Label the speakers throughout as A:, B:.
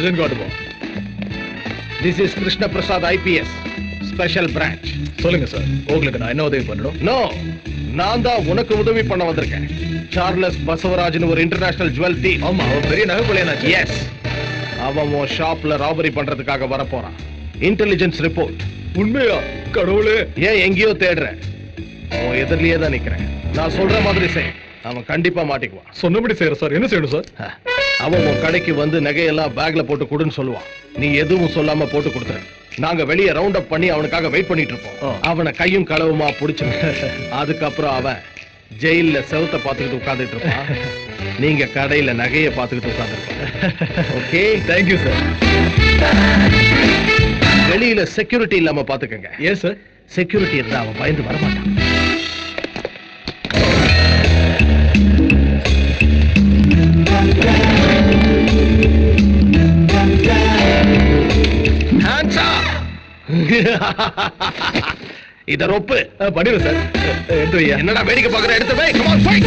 A: ரிசன் காட்டுவோம்.
B: This is Krishna Prasad IPS special branch.
A: சொல்லுங்க sir, உங்களுக்கு நான் என்ன உதவி பண்ணணும்?
B: நோ, நான் தான் உனக்கு உதவி பண்ண வந்திருக்கேன். சார்லஸ் பசவராஜ்னு ஒரு இன்டர்நேஷனல் ஜுவல் தீப்.
A: ஆமா, அவன் பெரிய நகை கொள்ளையனாச்சு.
B: எஸ், அவன் உன் ஷாப்ல ராபரி பண்றதுக்காக வர போறான். Intelligence report.
A: உண்மையா? கடவுளே.
B: ஏன் எங்கேயோ தேடுற? உன் எதிரிலேயே தான் நிக்கிறேன். நான் சொல்ற மாதிரி செய், அவன் கண்டிப்பா மாட்டிக்குவான்.
A: சொன்னபடி செய்யற சார். என்ன செய்யணும் சார்?
B: அவன் உன் கடைக்கு வந்து நகையெல்லாம் பேக்ல போட்டு கொடுன்னு சொல்லுவான். நீ எதுவும் சொல்லாம போட்டு கொடுத்துரு. நாங்க வெளியே ரவுண்ட் அப் பண்ணி அவனுக்காக வெயிட் பண்ணிட்டு இருப்போம். அவனை கையும் களவுமா புடிச்சு அதுக்கப்புறம் அவன் ஜெயில செவத்தை பார்த்துக்கிட்டு உட்கார்ந்துட்டு இருப்பான். நீங்க கடையில நகையை பார்த்துக்கிட்டு உட்கார்ந்துருப்பான். Okay,
A: thank you sir.
B: வெளியில செக்யூரிட்டி இல்லாம பாத்துக்கங்க.
A: ஏன் சார்?
B: செக்யூரிட்டி இருந்தா அவன் பயந்து வரமாட்டான். இத ரொப்பு.
A: பண்ணிடுறேன் சார். எடுத்து வையா.
B: என்னடா வேடிக்கை பார்க்கற? எடுத்து வை. Come on, fight.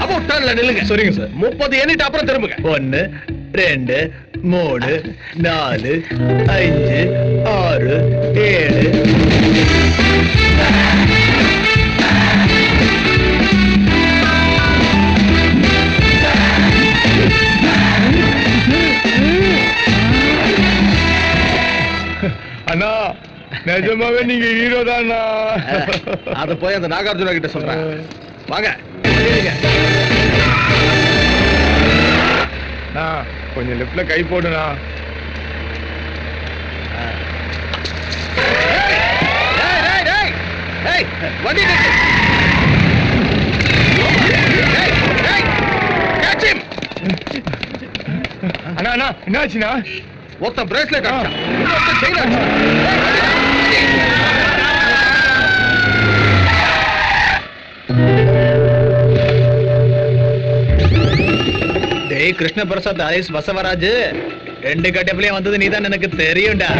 B: அப்போ டர்ன்ல நில்லுங்க.
A: சரிங்க சார்.
B: 30 எண்ணிட்டு அப்புறம் திரும்புங்க.
A: 1 2 3 4 5 6 7. அண்ணா, நிஜமாவே நீங்க ஹீரோ தானா?
B: அத போய் அந்த நாகார்ஜுனா கிட்ட சொல்றேன். வாங்க.
A: கொஞ்சம் லெஃப்ட்ல கை போடுனா.
B: வண்டி நிறுத்து.
A: அண்ணா அண்ணா, என்னாச்சுண்ணா?
B: ஒருத்தன் பிரேஸ்லெட் அடிச்சான், இன்னொருத்தன் செயின் அடிச்சான்.
A: டேய் கிருஷ்ண பிரசாத் ஐஸ் பசவராஜ், 2 கட்டப்பிலையும் வந்தது நீதான் எனக்கு தெரியும்டா.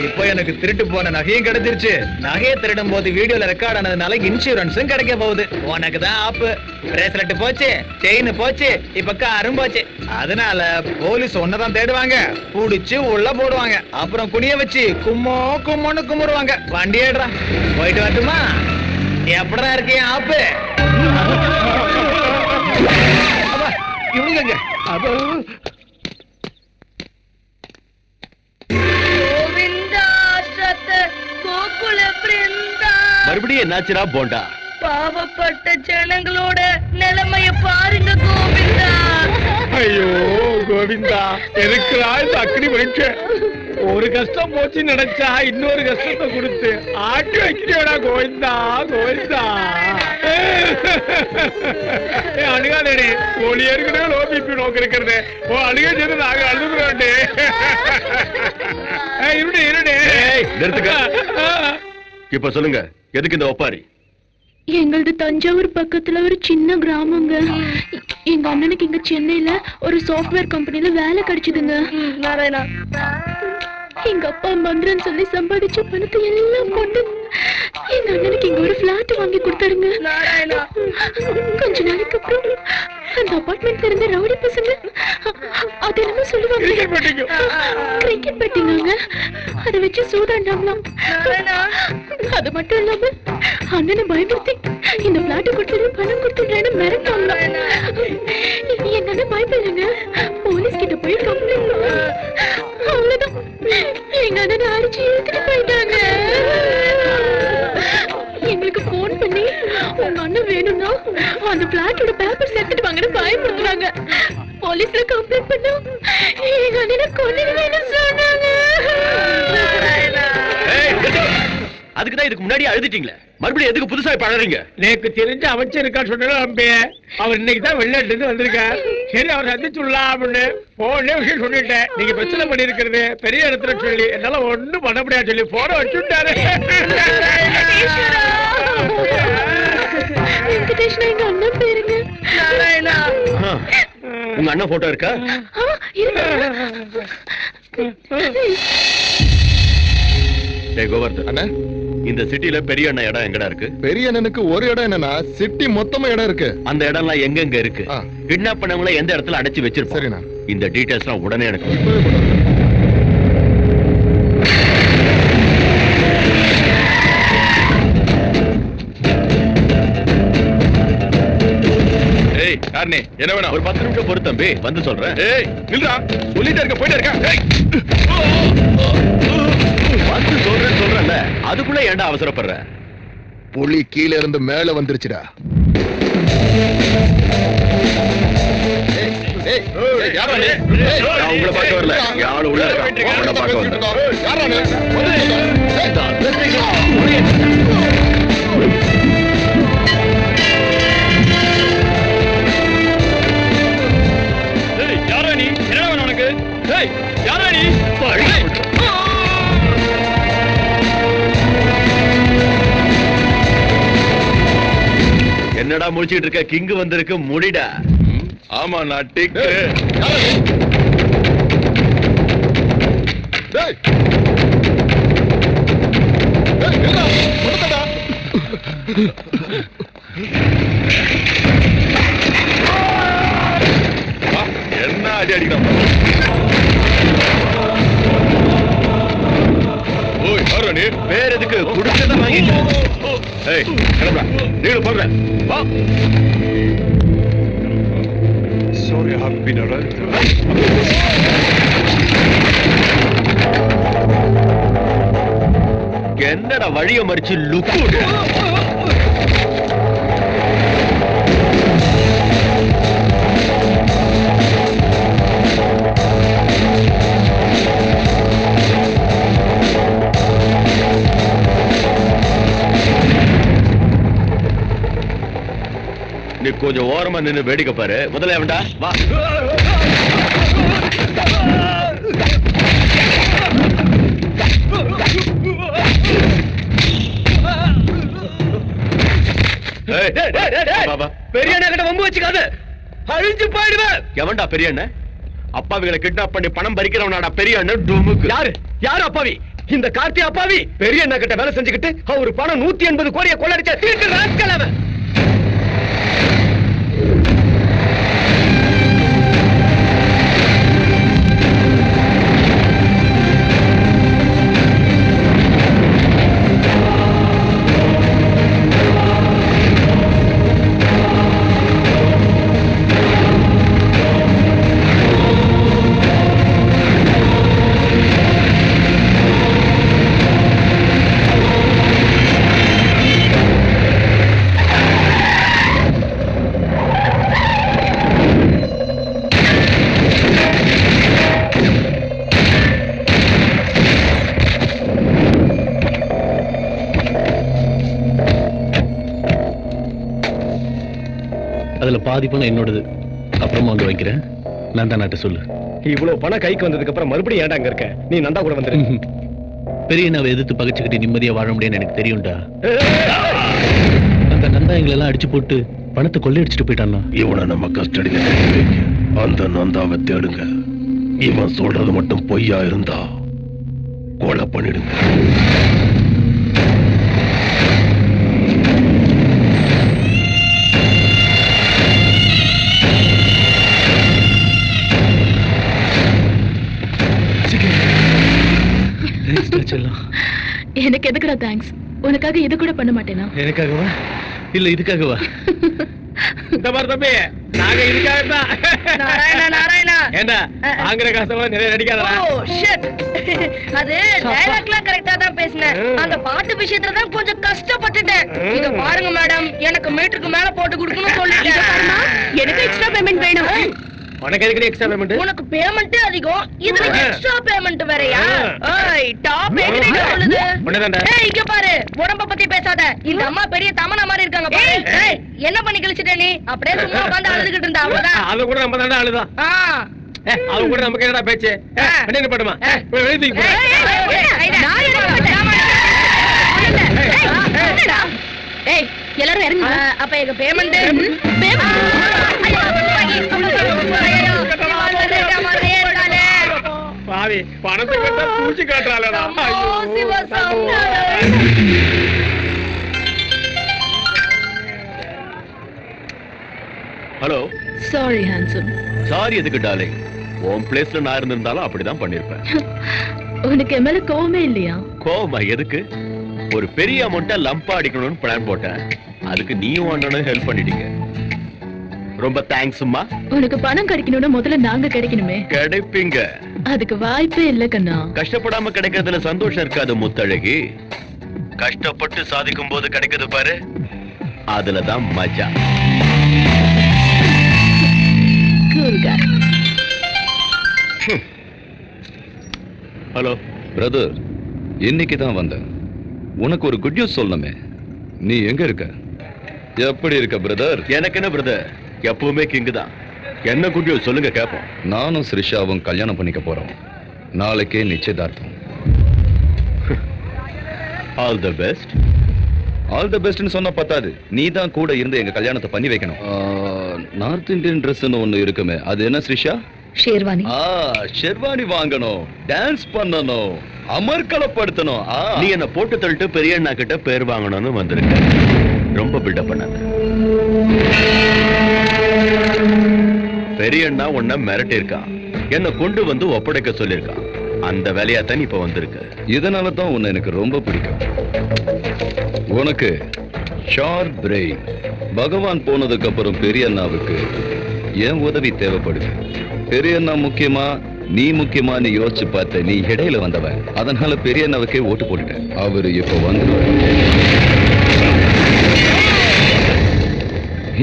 A: இப்போ எனக்கு திருட்டு போன நகையும் கிடைச்சிருச்சு. நகையை திருடும் போது வீடியோல ரெக்கார்ட் ஆனதுனால இன்சூரன்ஸும் கிடைக்க போகுது. உனக்கு தான் ஆப்பு. பிரேஸ்லெட் போச்சு, செயின் போச்சு, இப்ப காரும் போச்சு. அதனால போலீஸ் ஒன்னதான் தேடுவாங்க, புடிச்சு உள்ள போடுவாங்க. அப்புறம் குனிய வச்சு கும்மோ கும்மோன்னு கும்பிடுவாங்க. வண்டி ஏடுறா, போயிட்டு வரட்டுமா? எப்படா இருக்கேன் ஆப்பு?
B: இவங்க மறுபடியும் என்னாச்சுரா போண்டா?
C: பாவப்பட்ட ஜனங்களோட நிலைமைய பாருங்க கோவிந்தா.
A: ஐயோ கோவிந்தா, எதுக்குடா இந்த அக்னி பரீட்சை? ஒரு கஷ்டம் போச்சு நினைச்சா இன்னொரு கஷ்டத்தை கொடுத்து ஆட்டி வைக்கிறேடா கோவிந்தா கோவிந்தா. அணுகாதே, ஒளி ஏற்கனவே லோ பிபி நோக்கு இருக்கிறது. ஓ அணுகா சேர்ந்து நாங்க அழுகுறோம். இருடே இருடே.
B: இப்ப சொல்லுங்க, எதுக்கு இந்த ஒப்பாரி?
C: எங்களது தஞ்சாவூர் பக்கத்துல ஒரு சின்ன கிராமங்க. எங்க அண்ணனுக்கு இங்க சென்னையில ஒரு சாஃப்ட்வேர் கம்பெனில வேலை கிடைச்சதுங்க. நாராயணா, எங்க அப்பா மந்திரன் சொல்லி சம்பாதிச்ச பணத்தை எல்லாம் கொண்டு எங்க அண்ணனுக்கு இங்க ஒரு பிளாட் வாங்கி கொடுத்தாருங்க. கொஞ்ச நாளைக்கு அப்புறம் அந்த அபார்ட்மெண்ட்ல இருந்த ரவுடி பசங்க அது என்னமோ சொல்லுவாங்க, கிரிக்கெட் பெட்டிங்க. அதை வச்சு சூதாண்டாங்களாம். அது மட்டும் இல்லாம அண்ணனை பயன்படுத்தி இந்த பிளாட்டை கொடுத்துட்டு பணம் கொடுத்துடுறேன்னு மிரட்டாங்களாம். எங்க அண்ணன் பயப்படலைங்க, போலீஸ் கிட்ட போய் கம்ப்ளைண்ட் பண்ணாங்க. அவ்வளவுதான், எங்க அண்ணனை அடிச்சு இழுத்துட்டு போயிட்டாங்க. எங்களுக்கு போன் பண்ணி உங்க அண்ணன் வேணும்னா அந்த பிளாட்டோட பேப்பர்ஸ் எடுத்துட்டு வாங்கன்னு பயப்படுத்துறாங்க. போலீஸ்ல கம்ப்ளைண்ட் பண்ணா எங்க அண்ணனை கொன்னுடுவேன்னு சொன்னாங்க.
B: அதுக்குதான் இதுக்கு முன்னாடி அழுதுட்டீங்களே, மறுபடியும் எதுக்கு புதுசா பழறீங்க?
A: எனக்கு தெரிஞ்ச அமைச்சர் இருக்கா சொன்னா அம்பே, அவர் இன்னைக்கு தான் வெளிநாட்டுல இருந்து வந்திருக்கார். சரி அவர் சந்திச்சுடலாம் அப்படின்னு போனே விஷயம் சொல்லிட்டேன். நீங்க பிரச்சனை பண்ணி இருக்கிறது பெரிய இடத்துல சொல்லி என்னால ஒண்ணும் பண்ண முடியாது சொல்லி போன வச்சுட்டாரு.
C: எங்க அண்ணன் பேருங்க நாராயணா.
B: உங்க அண்ணன் போட்டோ இருக்கா? கோவர்தன் அண்ணா,
D: இந்த சிட்டில பெரிய அண்ணன் இடம் எங்கடா இருக்கு?
E: பெரிய அண்ணனுக்கு ஒரு இடம் என்னன்னா சிட்டி மொத்தமா இடம் இருக்கு.
D: அந்த இடம்லாம் எங்கெங்க இருக்கு? கிட்னாப் பண்ணவங்கள எந்த இடத்துல அடைச்சு வச்சிருப்போம்?
E: சரிண்ணா.
D: இந்த டீடைல்ஸ்லாம் உடனே எனக்கு
B: என்ன வேணும்?
D: ஒரு 10 நிமிஷம் பொறு தம்பி, வந்து சொல்றேன்.
B: சொல்லிட்டே இருக்க, போயிட்டே இருக்க.
D: வந்து சொல்றேன்ல, அதுக்குள்ள ஏன்டா அவசரப்படுற?
E: புலி கீழ இருந்து மேல வந்துருச்சுடா.
D: நான் உங்களை பார்க்க வரல, யாரும் உள்ள இருக்கான், அவனை பார்க்க வந்தேன். என்னடா முடிச்சிட்டு இருக்க? கிங்கு வந்திருக்கு, முடிடா.
B: ஆமா, நான் டிக். என்ன அடி அடிக்கலாம்?
D: வேற எதுக்கு குடிச்சத வாங்கிட்டு நீங்க போடுறேன்.
B: Sorry, I have been around.
D: என்னடா வழிய மறிச்சு லுக்கு? நீ கொஞ்சம் ஓரமா நின்னு வேடிக்கை பாரு. முதல்ல வேண்டா வா.
A: பெரிய அண்ணன் வம்பு வச்சுக்காது, அழிஞ்சு போயிடுவேன்.
D: எவன்டா பெரிய அண்ணன்? அப்பாவிகளை கிட்னாப் பண்ணி பணம் பறிக்கிறவனாடா பெரிய அண்ணன். டூமுக்கு
A: யாரு அப்பாவி? இந்த கார்த்தி அப்பாவி. பெரிய அண்ணா கிட்ட வேலை செஞ்சுக்கிட்டு அவரு பணம் 180 கோடியை கொள்ளடிச்ச திருட்டு ராஸ்கல் அவன்.
F: அதுல பாதி பணம் என்னோடது, அப்புறமா வந்து வைக்கிறேன். நந்தா நாட்ட சொல்லு.
A: இவ்வளவு பணம் கைக்கு வந்ததுக்கு அப்புறம் மறுபடியும் ஏன்டா அங்க இருக்க? நீ நந்தா கூட வந்துரு.
F: பெரிய அண்ணாவை எதிர்த்து பகைச்சுக்கிட்டு நிம்மதியா வாழ முடியும்னு எனக்கு தெரியும்டா. அந்த நந்தா எங்களெல்லாம் அடிச்சு போட்டு பணத்தை கொள்ளையடிச்சிட்டு போயிட்டான்னா.
B: இவனை நம்ம கஸ்டடியில அந்த நந்தாவை தேடுங்க. இவன் சொல்றது மட்டும் பொய்யா இருந்தா கொலை பண்ணிடுங்க.
C: எனக்கு எதுக்குடா தேங்க்ஸ்? உனக்காக இது கூட பண்ண மாட்டேனா?
F: எனக்காகவா இல்ல இதுக்காகவா?
A: இந்த மாதிரி தம்பி, நாங்க இதுக்காக தான்.
G: நாராயணா நாராயணா,
A: ஏண்டா ஆங்கிற காசெல்லாம் நிறைய நடிக்காதடா.
G: Oh shit. அது டயலாக்லாம் கரெக்ட்டா தான் பேசினேன். அந்த பாட்டு விஷயத்துல தான் கொஞ்சம் கஷ்டப்பட்டுட்டேன். இத பாருங்க மேடம், எனக்கு மீட்டருக்கு மேல போட்டு கொடுக்கணும்னு சொல்லிட்டேன்.
C: எனக்கு எக்ஸ்ட்ரா பேமெண்ட் வேணும்.
A: உனக்கு எதுக்கு எக்ஸ்ட்ரா பேமெண்ட்?
G: உனக்கு பேமெண்ட் அதிகம், இதுல எக்ஸ்ட்ரா பேமெண்ட் வேறயா? ஏய் டாப் எங்க சொல்லுது?
A: உன்னதான்டா.
G: ஏய் இங்க பாரு, உடம்ப பத்தி பேசாத. இந்த அம்மா பெரிய தமனா மாதிரி இருக்காங்க பாரு. ஏய் என்ன பண்ணி கிழிச்சிட்ட நீ? அப்படியே சும்மா உட்கார்ந்து அழுதுகிட்டு இருந்தா அவ்வளவுதான்.
A: அது கூட நம்ம தான்டா அழுதா. அது கூட நமக்கு என்னடா பேச்சு? என்ன பண்ணுமா? எழுதி போ.
G: நான் எழுத மாட்டேன்.
C: ஏய் எல்லாரும் இறங்குங்க.
G: அப்ப எங்க பேமெண்ட்
A: பாவி பணத்தை கட்ட பூச்சி காட்டுறாளடா.
G: ஐயோ
D: ஹலோ.
C: Sorry handsome.
D: சாரி எதுக்கு டார்லிங்? உன் பிளேஸ்ல நான் இருந்திருந்தாலும் அப்படிதான் பண்ணிருப்பேன்.
C: உனக்கு என் மேல கோவமே இல்லையா?
D: கோவமா எதுக்கு? ஒரு பெரிய அமௌண்ட்டை லம்பா அடிக்கணும்னு பிளான் போட்டேன். அதுக்கு நீயும் அண்ணனும் ஹெல்ப் பண்ணிட்டீங்க. ரொம்ப தேங்க்ஸ்மா.
C: உனக்கு பணம் கிடைக்கணும்னா முதல்ல நாங்க கிடைக்கணுமே.
D: கிடைப்பீங்க.
C: அதுக்கு வாய்ப்பே இல்ல கண்ணா.
D: கஷ்டப்படாம கிடைக்கிறதுல சந்தோஷம் இருக்காது முத்தழகி. கஷ்டப்பட்டு சாதிக்கும் போது கிடைக்குது பாரு, அதுலதான் மஜா.
C: கூல் காய்.
D: ஹலோ
H: பிரதர், இன்னைக்கு தான் வந்தேன். உனக்கு ஒரு குட் நியூஸ் சொல்லணுமே. நீ எங்க இருக்க? எப்படி இருக்க பிரதர்?
D: எனக்கு என்ன பிரதர், எப்பவுமே கிங்கு தான். என்ன குட் நியூஸ் சொல்லுங்க கேட்போம்.
H: நானும் ஸ்ரிஷாவும் கல்யாணம் பண்ணிக்க போறோம். நாளைக்கே நிச்சயதார்த்தம்.
D: All the best.
H: All the பெஸ்ட்னு சொன்னா பத்தாது, நீ தான் கூட இருந்து எங்க கல்யாணத்தை பண்ணி வைக்கணும். நார்த் இந்தியன் ட்ரெஸ்ன்னு ஒண்ணு இருக்குமே, அது என்ன ஸ்ரிஷா?
C: ஷேர்வானி.
H: ஷெர்வானி வாங்கணும், டான்ஸ் பண்ணணும், அமர்க்கலப்படுத்தணும்.
D: நீ என்ன போட்டு தள்ளிட்டு பெரிய அண்ணா கிட்ட பேர் வாங்கணும்னு வந்திருக்க. ரொம்ப பில்டப் பண்ணாத. பெரிய அண்ணா உன்னை மிரட்டி இருக்கான். என்ன கொண்டு வந்து ஒப்படைக்க சொல்லியிருக்கான். அந்த வேலையாத்தான் இப்ப வந்திருக்கு.
H: இதனால தான் உன்னை எனக்கு ரொம்ப பிடிக்கும். உனக்கு ஷார்ப் பிரெயின். பகவான் போனதுக்கு அப்புறம் பெரிய அண்ணாவுக்கு என் உதவி தேவைப்படுது. பெரிய அண்ணா முக்கியமா நீ முக்கியமான்னு யோசிச்சு பார்த்த நீ இடையில வந்தவன். அதனால பெரிய அண்ணாவுக்கே ஓட்டு போட்டுட்டேன். அவரு இப்ப வந்துருவாரு.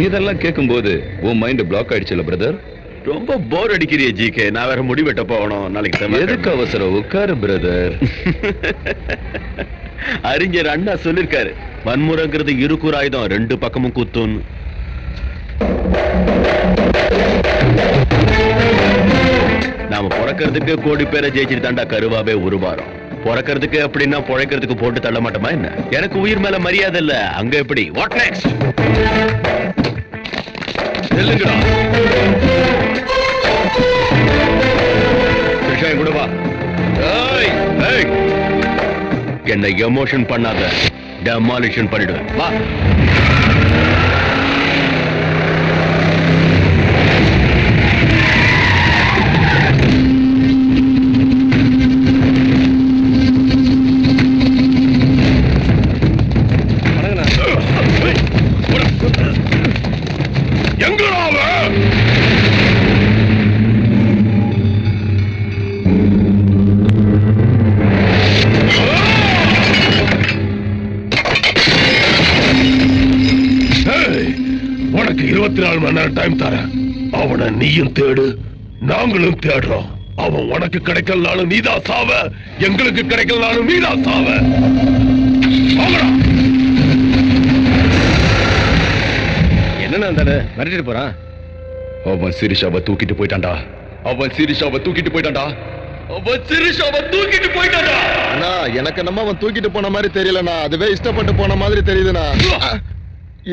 H: இதெல்லாம் கேட்கும்போது உன் மைண்ட் பிளாக் ஆயிடுச்சுல பிரதர்?
D: ரொம்ப போர் அடிக்கிறிய ஜிகே. நான் வேற முடி வெட்ட போகணும் நாளைக்கு.
H: எதுக்கு அவசரம்? உட்காரு பிரதர்.
D: அறிஞர் அண்ணா சொல்லிருக்காரு, வன்முறைங்கிறது இருக்கூர் ஆயுதம், ரெண்டு பக்கமும் குத்தும். நாம பிறக்கிறதுக்கு கோடி பேரை ஜெயிச்சுட்டு தாண்டா கருவாவே உருவாரம். பிறக்கிறதுக்கு அப்படின்னா பிழைக்கிறதுக்கு போட்டு தள்ள மாட்டோமா என்ன? எனக்கு உயிர் மேல மரியாதை இல்ல. அங்க எப்படி? What next? சொல்லுங்கடா. கிருஷ்ணன் கூட வா. என்ன எமோஷன் பண்ணாத, டெமாலிஷன் பண்ணிடுவேன். வா.
B: உனக்கு 24 மணி நேரம் டைம் தரேன். அவனை நீயும் தேடு, நாங்களும் தேடுறோம். அவன் உனக்கு கிடைக்கலனாலும் நீதான் சாவ, எங்களுக்கு கிடைக்கலனாலும் நீதான் சாவ.
D: என்னன்னா தானே மிரட்டிட்டு போறான்.
H: அவன் சிரிஷாவை தூக்கிட்டு போயிட்டான்டா. அவன் சிரிஷாவை தூக்கிட்டு போயிட்டான்டா. அவன் சிரிஷாவை தூக்கிட்டு போயிட்டான்டா.
E: அண்ணா எனக்கு நம்ம அவன் தூக்கிட்டு போன மாதிரி தெரியலண்ணா, அதுவே இஷ்டப்பட்டு போன மாதிரி தெரியுதுண்ணா.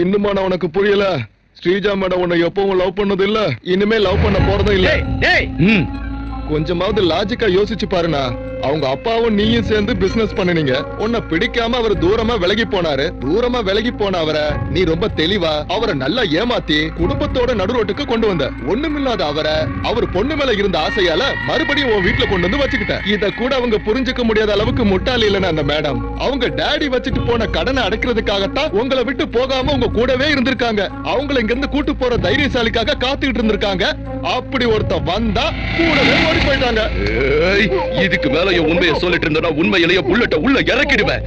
E: இன்னுமா நான் உனக்கு புரியல? ஸ்ரீஜா மேடம் உன்னை எப்பவும் லவ் பண்ணது இல்ல, இனிமே லவ் பண்ண போறதும் இல்ல. கொஞ்சமாவது லாஜிக்கா யோசிச்சு பாருண்ணா. அவங்க அப்பாவும் நீயும் சேர்ந்து பிசினஸ் பண்ணுனீங்க. உன்னை பிடிக்காம அவர் தூரமா விலகி போனாரு. தூரமா விலகி போன அவரை நீ ரொம்ப தெளிவா அவரை நல்லா ஏமாத்தி குடும்பத்தோட நடுரோட்டுக்கு கொண்டு வந்த. ஒண்ணுமில்லாத அவரை அவர் பொண்ணு மேல இருந்த ஆசையால மறுபடியும் உன் வீட்டுல கொண்டு வந்து வச்சுக்கிட்ட. இத கூட அவங்க புரிஞ்சுக்க முடியாத அளவுக்கு முட்டாளி இல்லைன்னு அந்த மேடம். அவங்க டாடி வச்சுட்டு போன கடனை அடைக்கிறதுக்காகத்தான் உங்களை விட்டு போகாம உங்க கூடவே இருந்திருக்காங்க. அவங்களை இங்க இருந்து கூட்டு போற தைரியசாலிக்காக காத்துக்கிட்டு இருந்திருக்காங்க. அப்படி ஒருத்த வந்தா கூடவே ஓடி போயிட்டாங்க.
H: இதுக்கு மேல உண்மையை சொல்லிட்டு இருந்தா உண்மையிலேயே புல்லட்ட உள்ள இறக்கிடுவேன்.